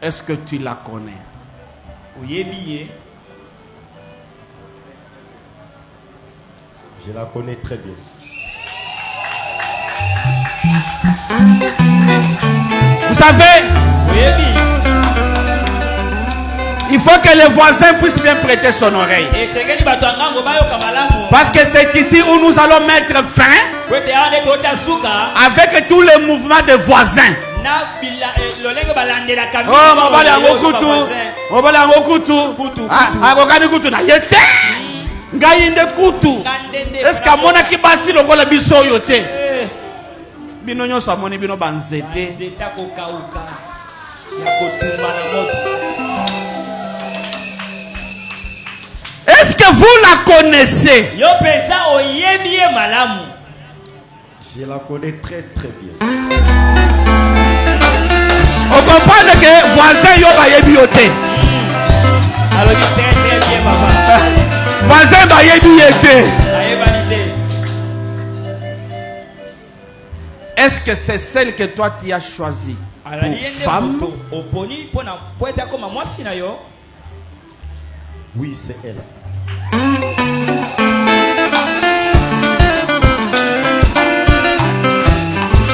Est-ce que tu la connais? Je la connais très bien. Vous savez, il faut que les voisins puissent bien prêter son oreille. Parce que c'est ici où nous allons mettre fin avec tous les mouvements des voisins. Oh, mobali yango kutu. Akokani kutu na yete. Ngai nde kutu. Est-ce que mona ki basi lokola biso oyo te? Bino nyonso amoni bino banzete. Est-ce que vous la connaissez? Je la connais très très bien. On comprend que voisin yo ba yebi yote. Alors très très bien papa. Voisin ba yebi yote. Est-ce que c'est celle que toi tu as choisie pour femme? Oui, c'est elle.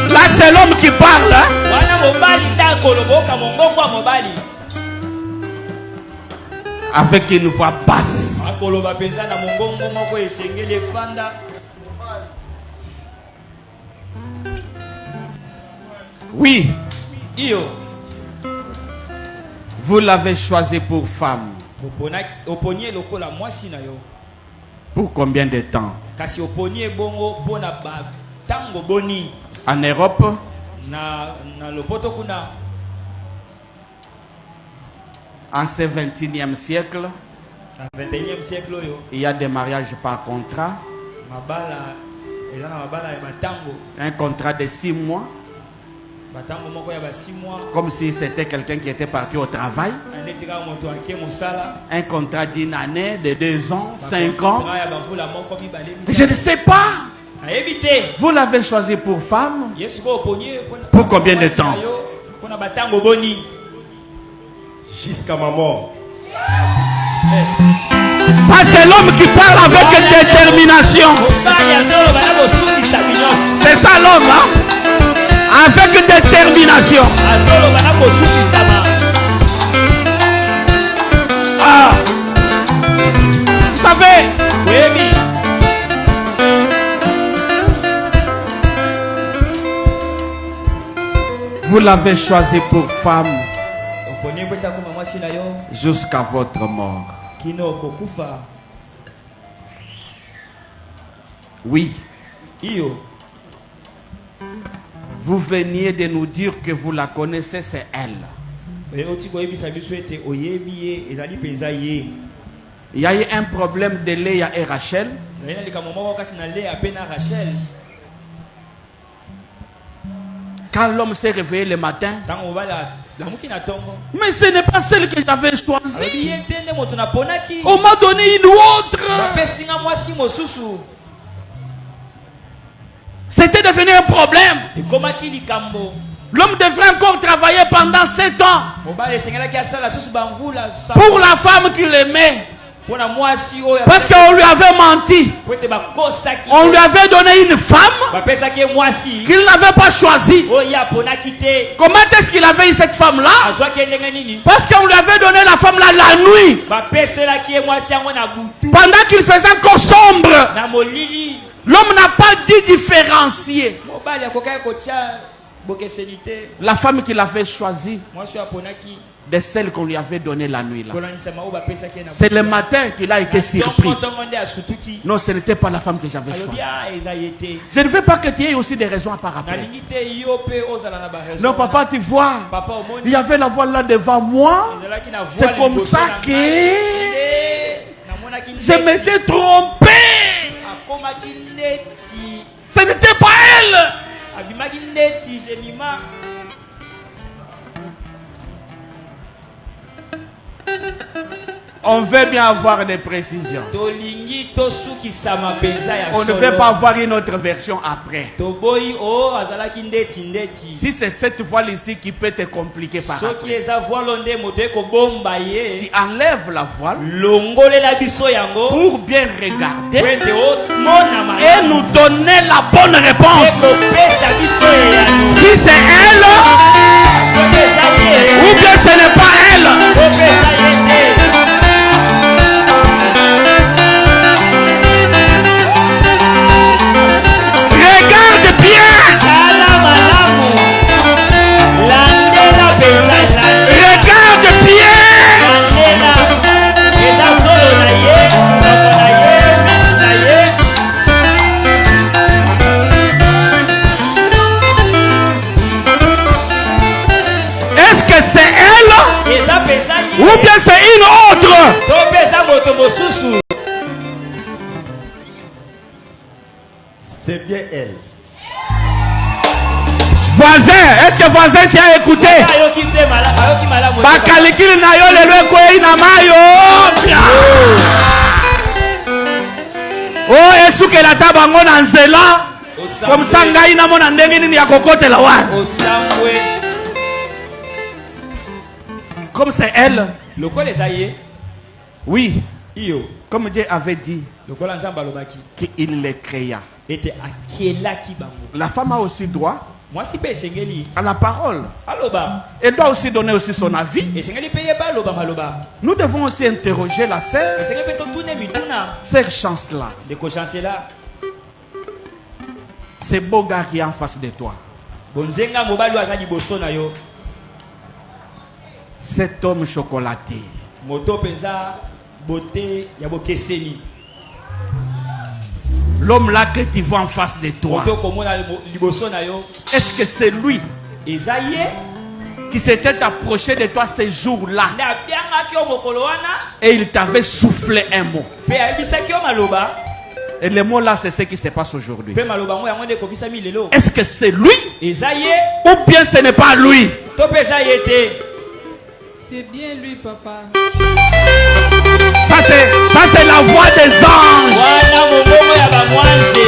Là, c'est l'homme qui parle. Hein? Avec une voix basse. Oui. Vous l'avez choisi pour femme. Pour combien de temps? En Europe? En ce 21e siècle, il y a des mariages par contrat. Un contrat de 6 mois. Comme si c'était quelqu'un qui était parti au travail. Un contrat d'1 année, de 2 ans, 5 ans. Je ne sais pas. Vous l'avez choisi pour femme. Pour combien de temps? Jusqu'à ma mort. Ça c'est l'homme qui parle avec détermination. C'est ça l'homme, hein? Avec détermination. Ah. Vous savez, vous l'avez choisi pour femme jusqu'à votre mort. Oui. Vous veniez de nous dire que vous la connaissez, c'est elle. Il y a eu un problème de Léa et Rachel. Quand l'homme s'est réveillé le matin, mais ce n'est pas celle que j'avais choisie. On m'a donné une autre. C'était devenu un problème. L'homme devrait encore travailler pendant 7 ans pour la femme qu'il aimait. Parce qu'on lui avait menti. On lui avait donné une femme qu'il n'avait pas choisie. Comment est-ce qu'il avait eu cette femme-là? Parce qu'on lui avait donné la femme-là la nuit. Pendant qu'il faisait encore sombre. L'homme n'a pas dit différencier. La femme qu'il avait choisie de celle qu'on lui avait donnée la nuit là. C'est le matin qu'il a été surpris. Non, ce n'était pas la femme que j'avais choisie. Je ne veux pas que tu aies aussi des raisons à par rapport. Non, papa, tu vois, il y avait la voix là devant moi. C'est comme ça que je m'étais trompé. Ce n'était pas elle. On veut bien avoir des précisions. On ne veut pas avoir une autre version après. Si c'est cette voile ici qui peut te compliquer par après, tu enlèves la voile pour bien regarder et nous donner la bonne réponse. Si c'est elle ou bien ce n'est pas elle. Regarde bien. Regarde bien. Est-ce que c'est elle ou bien c'est une autre? C'est bien elle. Voisin, est-ce que voisin tu as écouté? Bakalikili na yo lelo kwei na mayo. Oh, esuke la tabango na nzela. Comme ça ngai na mona ndenge nini ya kokotela wana. Comme c'est elle. Oui. Comme Dieu avait dit qu'il les créa. La femme a aussi droit à la parole. Elle doit aussi donner aussi son avis. Nous devons aussi interroger la sœur. Cette chance-là. C'est beau gars qui est en face de toi. Cet homme chocolaté. L'homme là que tu vois en face de toi, est-ce que c'est lui qui s'était approché de toi ces jours-là et il t'avait soufflé un mot? Et le mot là, c'est ce qui se passe aujourd'hui. Est-ce que c'est lui ou bien ce n'est pas lui? C'est bien lui, papa. Ça c'est la voix des anges.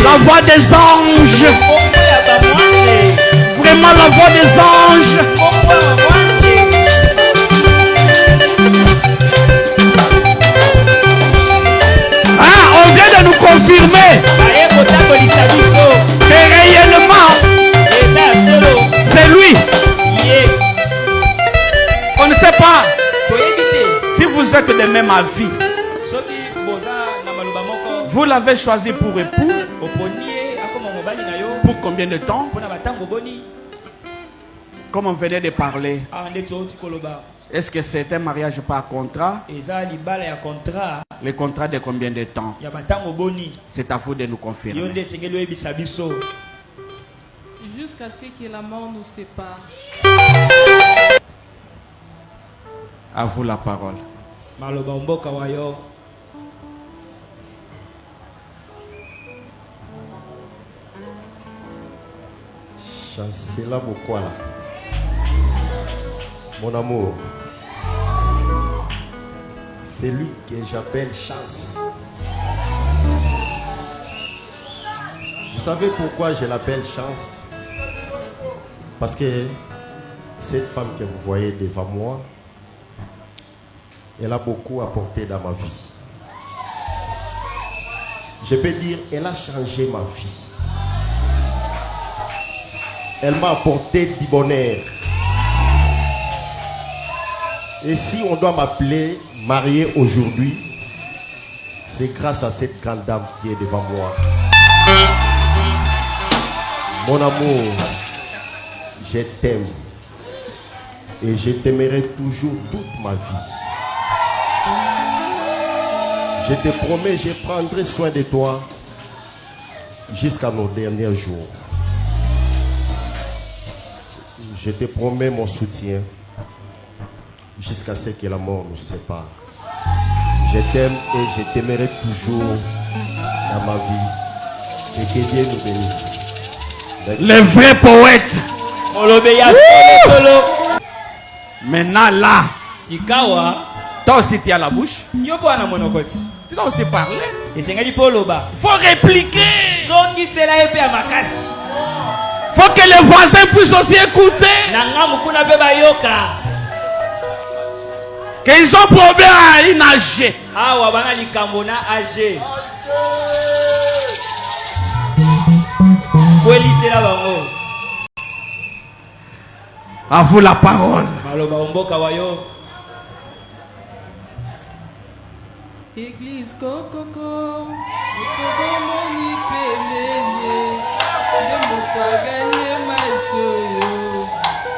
La voix des anges. Vraiment la voix des anges. Ah, on vient de nous confirmer que réellement c'est lui. On ne sait pas si vous êtes de même avis. Vous l'avez choisi pour époux. Pour combien de temps? Comme on venait de parler. Est-ce que c'est un mariage par contrat? Le contrat de combien de temps? C'est à vous de nous confirmer. Jusqu'à ce que la mort nous sépare. À vous la parole. Chancela Bokwala. Mon amour, c'est lui que j'appelle Chance. Vous savez pourquoi je l'appelle Chance? Parce que cette femme que vous voyez devant moi, elle a beaucoup apporté dans ma vie. Je peux dire, elle a changé ma vie. Elle m'a apporté du bonheur. Et si on doit m'appeler marié aujourd'hui, c'est grâce à cette grande dame qui est devant moi. Mon amour, je t'aime. Et je t'aimerai toujours toute ma vie. Je te promets, je prendrai soin de toi jusqu'à nos derniers jours. Je te promets mon soutien jusqu'à ce que la mort nous sépare. Je t'aime et je t'aimerai toujours dans ma vie. Et que Dieu nous bénisse. Merci. Le vrai poète. Maintenant là, Toi aussi, tu as la bouche. Tu dois aussi parler. Il faut répliquer. Il faut que les voisins puissent aussi écouter. Qu'ils ont problème à y nager. À vous la parole. Église Kokoko, Moni Pelene, de Mopagane Machoyo,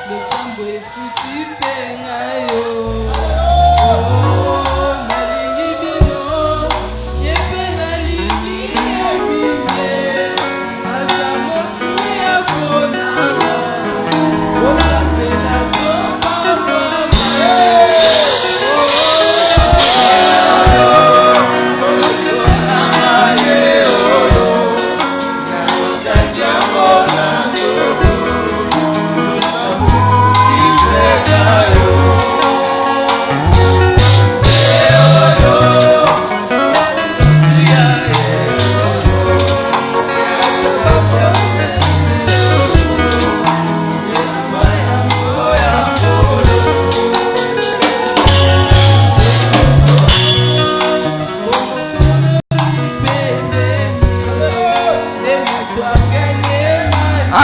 de Sambo et Fouti Penayo.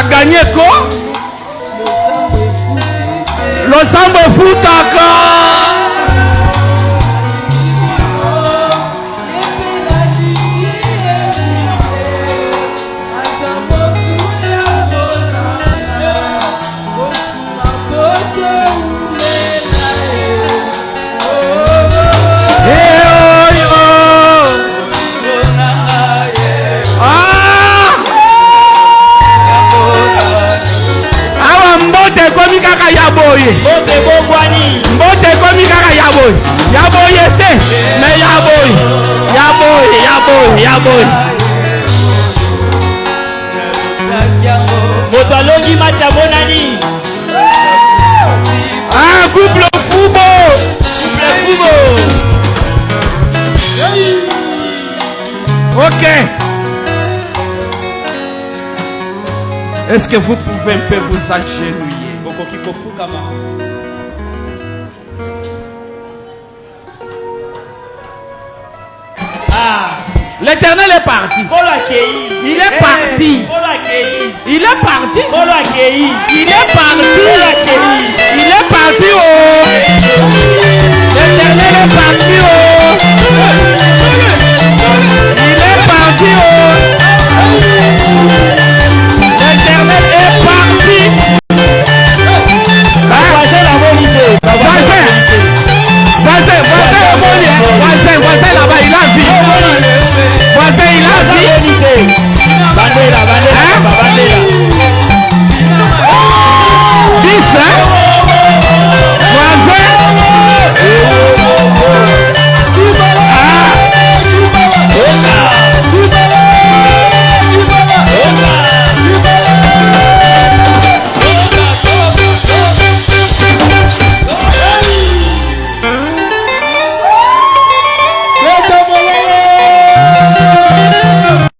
Gagné quoi? Le Sambo Foutaka. Mbote bongwani. Mbote komi kaka yaboy. Yaboy ete. Mais yaboy. Yaboy. Moto alongi match ya bonani. Ah, couple fubo. Ok. Est-ce que vous pouvez un peu vous agenouiller? L'Éternel est parti. Il est parti. Il est parti.